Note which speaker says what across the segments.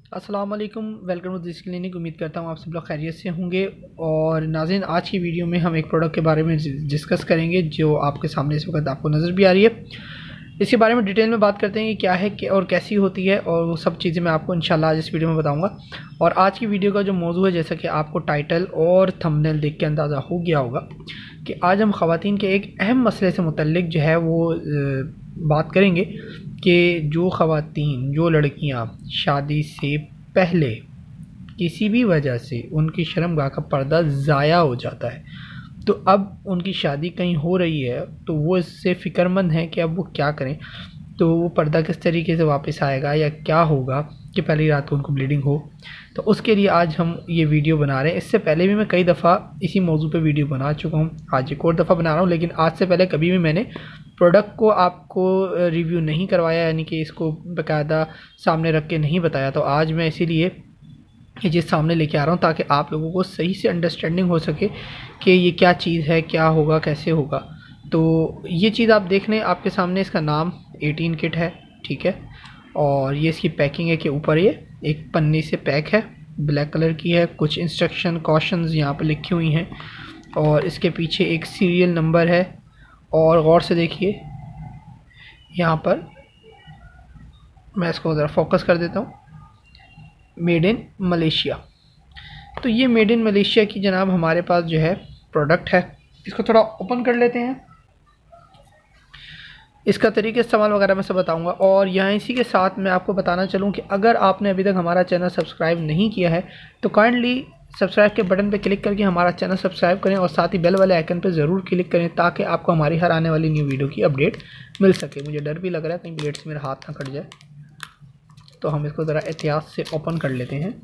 Speaker 1: अस्सलाम वालेकुम, welcome to this clinic. उम्मीद करता हूँ आप सब लोग खैरियत से होंगे। और नाज़रीन, आज की वीडियो में हम एक प्रोडक्ट के बारे में डिस्कस करेंगे जो आपके सामने इस वक्त आपको नज़र भी आ रही है। इसके बारे में डिटेल में बात करते हैं कि क्या है और कैसी होती है, और वो सब चीज़ें मैं आपको इंशाल्लाह आज इस वीडियो में बताऊँगा। और आज की वीडियो का जो मौजू है, जैसा कि आपको टाइटल और थंबनेल देख के अंदाज़ा हो गया होगा कि आज हम ख़वातीन के एक अहम मसले से मुतल्लिक जो है वो बात करेंगे कि जो ख़वातीन, जो लड़कियां शादी से पहले किसी भी वजह से उनकी शर्मगाह का पर्दा ज़ाया हो जाता है, तो अब उनकी शादी कहीं हो रही है तो वो इससे फ़िक्रमंद हैं कि अब वो क्या करें। तो वो पर्दा किस तरीके से वापस आएगा या क्या होगा कि पहली रात को उनको ब्लीडिंग हो। तो उसके लिए आज हम ये वीडियो बना रहे हैं। इससे पहले भी मैं कई दफ़ा इसी मौजू पे वीडियो बना चुका हूँ, आज एक और दफ़ा बना रहा हूँ, लेकिन आज से पहले कभी भी मैंने प्रोडक्ट को आपको रिव्यू नहीं करवाया, यानी कि इसको बाकायदा सामने रख के नहीं बताया। तो आज मैं इसीलिए ये चीज़ सामने लेके आ रहा हूँ ताकि आप लोगों को सही से अंडरस्टैंडिंग हो सके कि ये क्या चीज़ है, क्या होगा, कैसे होगा। तो ये चीज़ आप देख लें, आपके सामने इसका नाम 18 किट है, ठीक है। और ये इसकी पैकिंग है कि ऊपर ये एक पन्नी से पैक है, ब्लैक कलर की है। कुछ इंस्ट्रक्शन कॉशंस यहाँ पर लिखी हुई हैं और इसके पीछे एक सीरियल नंबर है। और गौर से देखिए यहाँ पर, मैं इसको ज़रा फोकस कर देता हूँ, मेड इन मलेशिया। तो ये मेड इन मलेशिया की जनाब हमारे पास जो है प्रोडक्ट है। इसको थोड़ा ओपन कर लेते हैं, इसका तरीके इस्तेमाल वगैरह मैं सब बताऊंगा। और यहाँ इसी के साथ मैं आपको बताना चलूँ कि अगर आपने अभी तक हमारा चैनल सब्सक्राइब नहीं किया है तो काइंडली सब्सक्राइब के बटन पे क्लिक करके हमारा चैनल सब्सक्राइब करें और साथ ही बेल वाले आइकन पे ज़रूर क्लिक करें ताकि आपको हमारी हर आने वाली न्यू वीडियो की अपडेट मिल सके। मुझे डर भी लग रहा है कहीं ब्लेड से मेरा हाथ ना कट जाए, तो हम इसको ज़रा एहतियात से ओपन कर लेते हैं।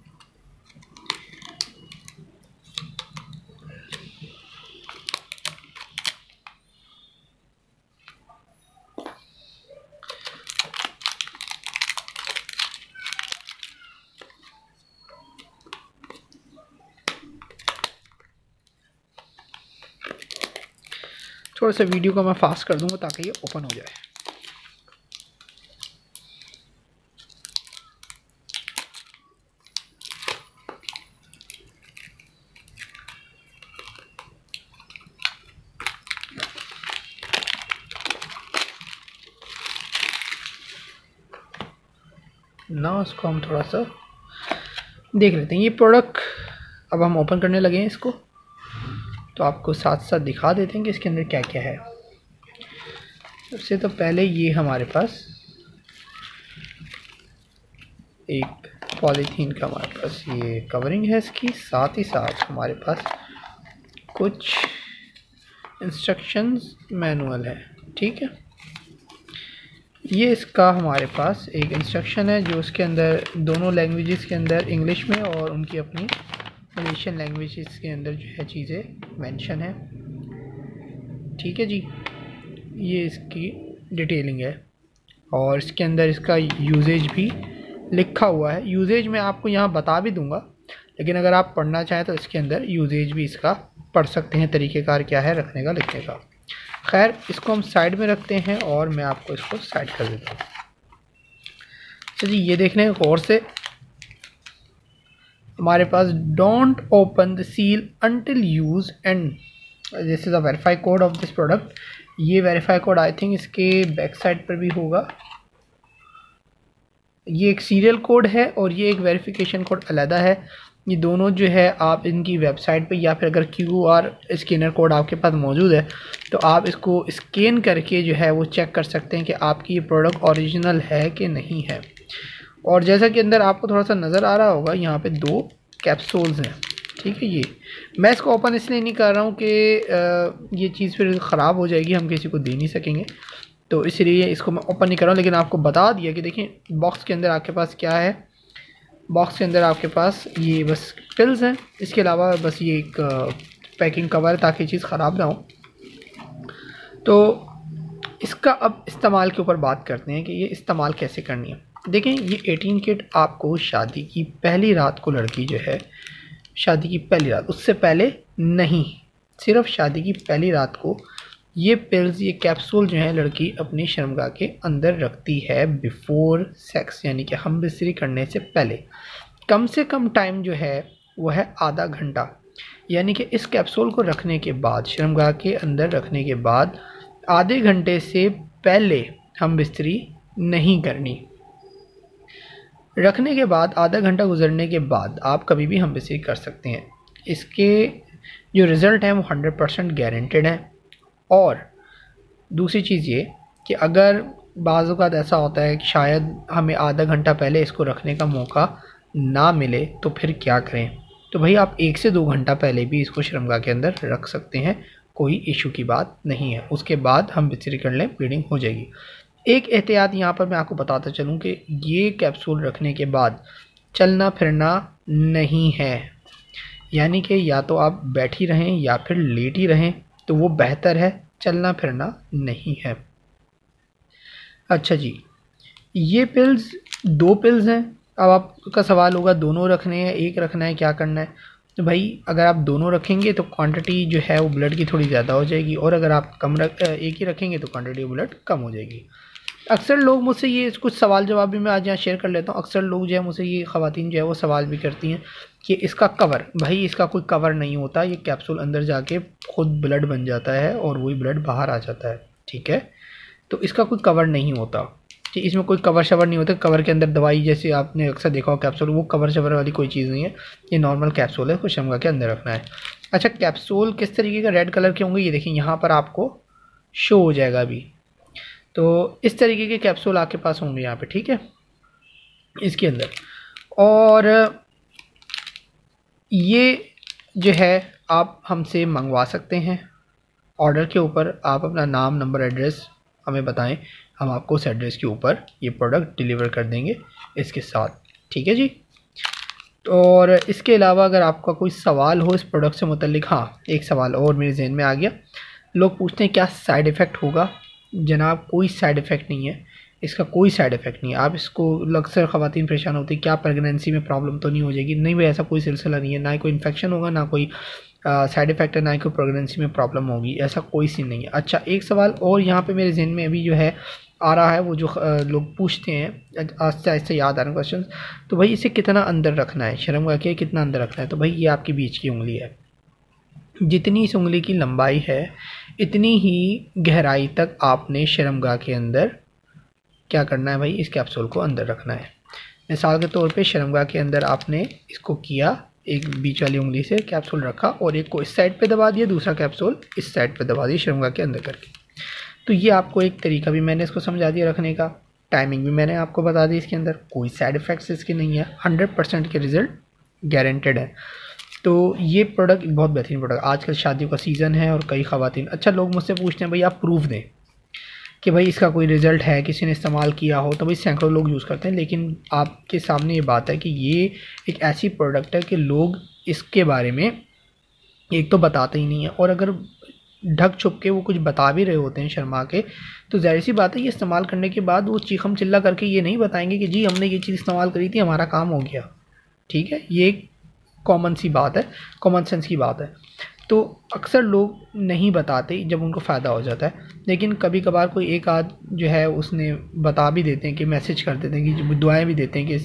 Speaker 1: थोड़ा सा वीडियो को मैं फास्ट कर दूंगा ताकि ये ओपन हो जाए। ना इसको हम थोड़ा सा देख लेते हैं। ये प्रोडक्ट अब हम ओपन करने लगे हैं इसको, तो आपको साथ साथ दिखा देते हैं कि इसके अंदर क्या क्या है। सबसे तो पहले ये हमारे पास एक पॉलीथीन का हमारे पास ये कवरिंग है इसकी, साथ ही साथ हमारे पास कुछ इंस्ट्रक्शंस मैनुअल है, ठीक है। ये इसका हमारे पास एक इंस्ट्रक्शन है जो उसके अंदर दोनों लैंग्वेजेस के अंदर, इंग्लिश में और उनकी अपनी मलेशियन लैंग्वेजेस के अंदर जो है चीज़ें मेंशन है, ठीक है जी। ये इसकी डिटेलिंग है और इसके अंदर इसका यूजेज भी लिखा हुआ है। यूजेज मैं आपको यहाँ बता भी दूंगा, लेकिन अगर आप पढ़ना चाहें तो इसके अंदर यूजेज भी इसका पढ़ सकते हैं, तरीक़ेकार क्या है रखने का, लिखने का। खैर, इसको हम साइड में रखते हैं और मैं आपको इसको साइड कर देता हूँ। अच्छा जी, ये देख लें गौर से, हमारे पास don't open the seal until use and this is a verify code of this product. ये वेरीफाई कोड आई थिंक इसके बैक साइड पर भी होगा। ये एक सीरियल कोड है और ये एक वेरिफिकेशन कोड अलहदा है। ये दोनों जो है आप इनकी वेबसाइट पे, या फिर अगर QR स्कैनर कोड आपके पास मौजूद है तो आप इसको स्कैन करके जो है वो चेक कर सकते हैं कि आपकी ये प्रोडक्ट ओरिजिनल है कि नहीं है। और जैसा कि अंदर आपको थोड़ा सा नज़र आ रहा होगा, यहाँ पे 2 कैप्सूल्स हैं, ठीक है। ये मैं इसको ओपन इसलिए नहीं कर रहा हूँ कि ये चीज़ फिर ख़राब हो जाएगी, हम किसी को दे नहीं सकेंगे, तो इसलिए इसको मैं ओपन नहीं कर रहा हूँ। लेकिन आपको बता दिया कि देखें बॉक्स के अंदर आपके पास क्या है। बॉक्स के अंदर आपके पास ये बस पिल्स हैं, इसके अलावा बस ये एक पैकिंग कवर है ताकि चीज़ ख़राब ना हो। तो इसका अब इस्तेमाल के ऊपर बात करते हैं कि ये इस्तेमाल कैसे करनी है। देखें, ये 18 किट आपको शादी की पहली रात को, लड़की जो है शादी की पहली रात, उससे पहले नहीं, सिर्फ शादी की पहली रात को ये पिल्स, ये कैप्सूल जो है लड़की अपनी शर्मगाह के अंदर रखती है बिफोर सेक्स, यानी कि हम बिस्तरी करने से पहले। कम से कम टाइम जो है वो है आधा घंटा, यानी कि इस कैप्सूल को रखने के बाद, शर्मगाह के अंदर रखने के बाद आधे घंटे से पहले हम बिस्तरी नहीं करनी। रखने के बाद आधा घंटा गुजरने के बाद आप कभी भी हम बिस्तरी कर सकते हैं। इसके जो रिज़ल्ट हैं वो 100% गारंटेड हैं। और दूसरी चीज़ ये कि अगर बाज़ औक़ात ऐसा होता है कि शायद हमें आधा घंटा पहले इसको रखने का मौका ना मिले, तो फिर क्या करें? तो भाई आप 1 से 2 घंटा पहले भी इसको शर्मगाह के अंदर रख सकते हैं, कोई इशू की बात नहीं है। उसके बाद हम बिस्तरी कर लें, ब्लीडिंग हो जाएगी। एक एहतियात यहाँ पर मैं आपको बताता चलूँ कि ये कैप्सूल रखने के बाद चलना फिरना नहीं है, यानी कि या तो आप बैठी रहें या फिर लेटी रहें, तो वो बेहतर है, चलना फिरना नहीं है। अच्छा जी, ये पिल्स 2 पिल्स हैं। अब आपका सवाल होगा दोनों रखने हैं, एक रखना है, क्या करना है? तो भाई अगर आप दोनों रखेंगे तो क्वांटिटी जो है वो ब्लड की थोड़ी ज़्यादा हो जाएगी, और अगर आप एक ही रखेंगे तो क्वांटिटी ब्लड कम हो जाएगी। अक्सर लोग मुझसे ये कुछ सवाल जवाब भी मैं आज यहाँ शेयर कर लेता हूँ। अक्सर लोग जो है मुझसे, ये ख़वातीन जो है वो सवाल भी करती हैं कि इसका कवर, भाई इसका कोई कवर नहीं होता, ये कैप्सूल अंदर जाके खुद ब्लड बन जाता है और वही ब्लड बाहर आ जाता है, ठीक है? तो इसका कोई कवर नहीं होता कि इसमें कोई कवर शवर नहीं होता। कवर के अंदर दवाई जैसे आपने अक्सर देखा हो कैप्सूल, वो कवर शवर वाली कोई चीज़ नहीं है, ये नॉर्मल कैप्सूल है, कुछ शर्मगाह के अंदर रखना है। अच्छा, कैप्सूल किस तरीके का रेड कलर के होंगे, ये देखिए यहाँ पर आपको शो हो जाएगा अभी। तो इस तरीके के कैप्सूल आपके पास होंगे यहाँ पे, ठीक है, इसके अंदर। और ये जो है आप हमसे मंगवा सकते हैं। ऑर्डर के ऊपर आप अपना नाम, नंबर, एड्रेस हमें बताएं, हम आपको उस एड्रेस के ऊपर ये प्रोडक्ट डिलीवर कर देंगे इसके साथ, ठीक है जी। और इसके अलावा अगर आपका कोई सवाल हो इस प्रोडक्ट से मुतल्लिक, हाँ एक सवाल और मेरे जहन में आ गया। लोग पूछते हैं क्या साइड इफ़ेक्ट होगा? जनाब कोई साइड इफ़ेक्ट नहीं है, इसका कोई साइड इफ़ेक्ट नहीं है। आप इसको, अक्सर ख़वातीन परेशान होती है क्या प्रेगनेंसी में प्रॉब्लम तो नहीं हो जाएगी? नहीं भाई, ऐसा कोई सिलसिला नहीं है, ना कोई इन्फेक्शन होगा, ना कोई साइड इफ़ेक्ट है, ना कोई प्रेगनेंसी में प्रॉब्लम होगी, ऐसा कोई सीन नहीं है। अच्छा, एक सवाल और यहाँ पे मेरे जहन में अभी जो है आ रहा है, वो जो लोग पूछते हैं, आस्ते आस्ते याद आ रहे हैं क्वेश्चन। तो भाई इसे कितना अंदर रखना है, शर्मगाह के कितना अंदर रखना है? तो भाई ये आपकी बीच की उंगली है, जितनी इस उंगली की लंबाई है इतनी ही गहराई तक आपने शर्मगाह के अंदर क्या करना है भाई, इस कैप्सूल को अंदर रखना है। मिसाल के तौर पे शर्मगाह के अंदर आपने इसको किया, एक बीच वाली उंगली से कैप्सूल रखा और एक को इस साइड पे दबा दिया, दूसरा कैप्सूल इस साइड पे दबा दिया शर्मगाह के अंदर करके। तो ये आपको एक तरीका भी मैंने इसको समझा दिया रखने का, टाइमिंग भी मैंने आपको बता दी। इसके अंदर कोई साइड इफ़ेक्ट्स इसके नहीं है, 100% के रिज़ल्ट गारंटेड है। तो ये प्रोडक्ट बहुत बेहतरीन प्रोडक्ट, आजकल शादियों का सीज़न है और कई ख़वातीन, अच्छा लोग मुझसे पूछते हैं भाई आप प्रूफ दें कि भाई इसका कोई रिज़ल्ट है, किसी ने इस्तेमाल किया हो। तो भाई सैकड़ों लोग यूज़ करते हैं, लेकिन आपके सामने ये बात है कि ये एक ऐसी प्रोडक्ट है कि लोग इसके बारे में एक तो बताते ही नहीं है, और अगर ढक छुप के वो कुछ बता भी रहे होते हैं शर्मा के, तो जाहिर सी बात है ये इस्तेमाल करने के बाद वो चीखम चिल्ला करके ये नहीं बताएंगे कि जी हमने ये चीज़ इस्तेमाल करी थी, हमारा काम हो गया, ठीक है। ये एक कॉमन सी बात है, कॉमन सेंस की बात है। तो अक्सर लोग नहीं बताते जब उनको फ़ायदा हो जाता है, लेकिन कभी कभार कोई एक आध जो है उसने बता भी देते हैं कि मैसेज कर देते हैं कि दुआएं भी देते हैं कि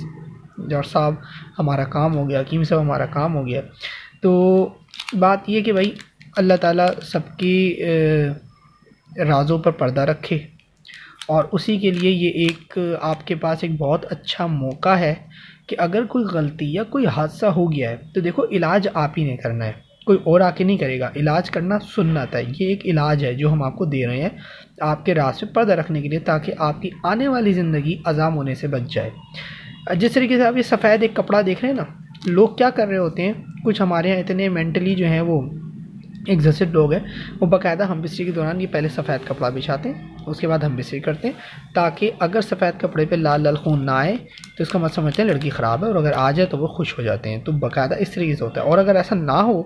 Speaker 1: डॉक्टर साहब हमारा काम हो गया, हकीम साहब हमारा काम हो गया। तो बात ये कि भाई अल्लाह ताला सबकी राज़ों पर पर्दा रखे, और उसी के लिए ये एक आपके पास एक बहुत अच्छा मौका है कि अगर कोई गलती या कोई हादसा हो गया है तो देखो इलाज आप ही ने करना है, कोई और आके नहीं करेगा। इलाज करना सुन्नत है, ये एक इलाज है जो हम आपको दे रहे हैं आपके राज पे पर्दा रखने के लिए, ताकि आपकी आने वाली ज़िंदगी अज़ाम होने से बच जाए। जिस तरीके से आप ये सफ़ेद एक कपड़ा देख रहे हैं ना, लोग क्या कर रहे होते हैं, कुछ हमारे यहाँ इतने मेंटली जो हैं वो एग्जॉस्टेड लोग हैं, वो बाकायदा हम बिस्तरी के दौरान ये पहले सफ़ेद कपड़ा बिछाते हैं, उसके बाद हम बिस्तरी करते हैं, ताकि अगर सफ़ेद कपड़े पे लाल लाल खून ना आए तो इसका मतलब समझते हैं लड़की ख़राब है, और अगर आ जाए तो वो खुश हो जाते हैं। तो बाकायदा इस तरीके से होता है। और अगर ऐसा ना हो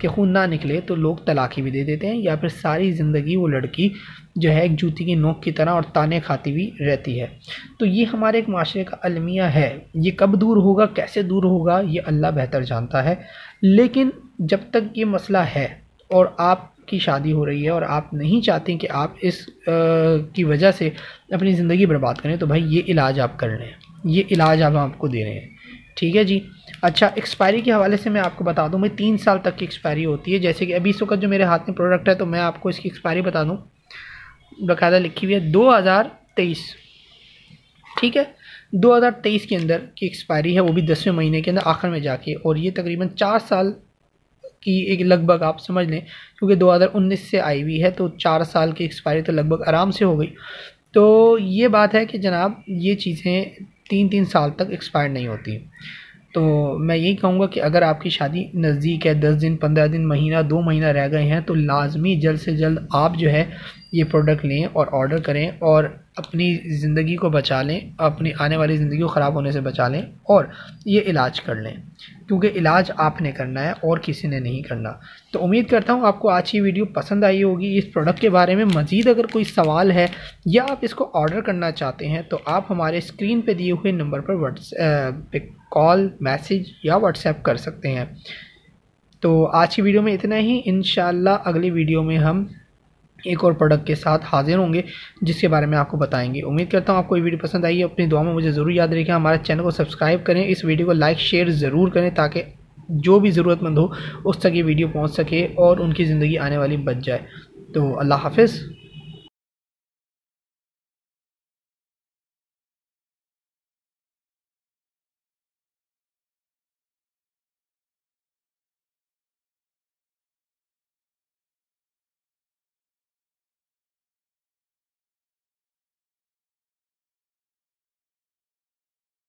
Speaker 1: कि खून ना निकले तो लोग तलाक़ी भी दे देते हैं, या फिर सारी ज़िंदगी वो लड़की जो है एक जूती की नोक की तरह और ताने खाती भी रहती है। तो ये हमारे एक माशरे का अलमिया है। ये कब दूर होगा, कैसे दूर होगा, ये अल्लाह बेहतर जानता है, लेकिन जब तक ये मसला है और आप की शादी हो रही है और आप नहीं चाहते कि आप इस की वजह से अपनी ज़िंदगी बर्बाद करें, तो भाई ये इलाज आप कर लें, ये इलाज हम आपको दे रहे हैं, ठीक है जी। अच्छा, एक्सपायरी के हवाले से मैं आपको बता दूं, मैं 3 साल तक की एक्सपायरी होती है। जैसे कि अभी इस वक्त जो मेरे हाथ में प्रोडक्ट है, तो मैं आपको इसकी एक्सपायरी बता दूं, बाकायदा लिखी हुई है 2023, ठीक है। 2023 के अंदर की एक्सपायरी है, वो भी 10वें महीने के अंदर आखिर में जाके, और ये तकरीबन 4 साल की एक लगभग आप समझ लें, क्योंकि 2019 से आई हुई है, तो 4 साल की एक्सपायरी तो लगभग आराम से हो गई। तो ये बात है कि जनाब ये चीज़ें 3-3 साल तक एक्सपायर नहीं होती। तो मैं यही कहूँगा कि अगर आपकी शादी नज़दीक है, 10 दिन, 15 दिन, महीना, 2 महीना रह गए हैं, तो लाजमी जल्द से जल्द आप जो है ये प्रोडक्ट लें और ऑर्डर करें और अपनी ज़िंदगी को बचा लें, अपनी आने वाली ज़िंदगी को ख़राब होने से बचा लें और ये इलाज कर लें, क्योंकि इलाज आपने करना है और किसी ने नहीं करना। तो उम्मीद करता हूँ आपको आज की वीडियो पसंद आई होगी। इस प्रोडक्ट के बारे में मज़ीद अगर कोई सवाल है या आप इसको ऑर्डर करना चाहते हैं, तो आप हमारे स्क्रीन पे दिए हुए नंबर पर कॉल, मैसेज या व्हाट्सएप कर सकते हैं। तो आज की वीडियो में इतना ही। इंशाल्लाह अगली वीडियो में हम एक और प्रोडक्ट के साथ हाजिर होंगे, जिसके बारे में आपको बताएंगे। उम्मीद करता हूँ आपको ये वीडियो पसंद आई है। अपनी दुआ में मुझे ज़रूर याद रखें। हमारे चैनल को सब्सक्राइब करें, इस वीडियो को लाइक शेयर ज़रूर करें, ताकि जो भी ज़रूरतमंद हो उस तक ये वीडियो पहुँच सके और उनकी ज़िंदगी आने वाली बच जाए। तो अल्लाह हाफ़िज़।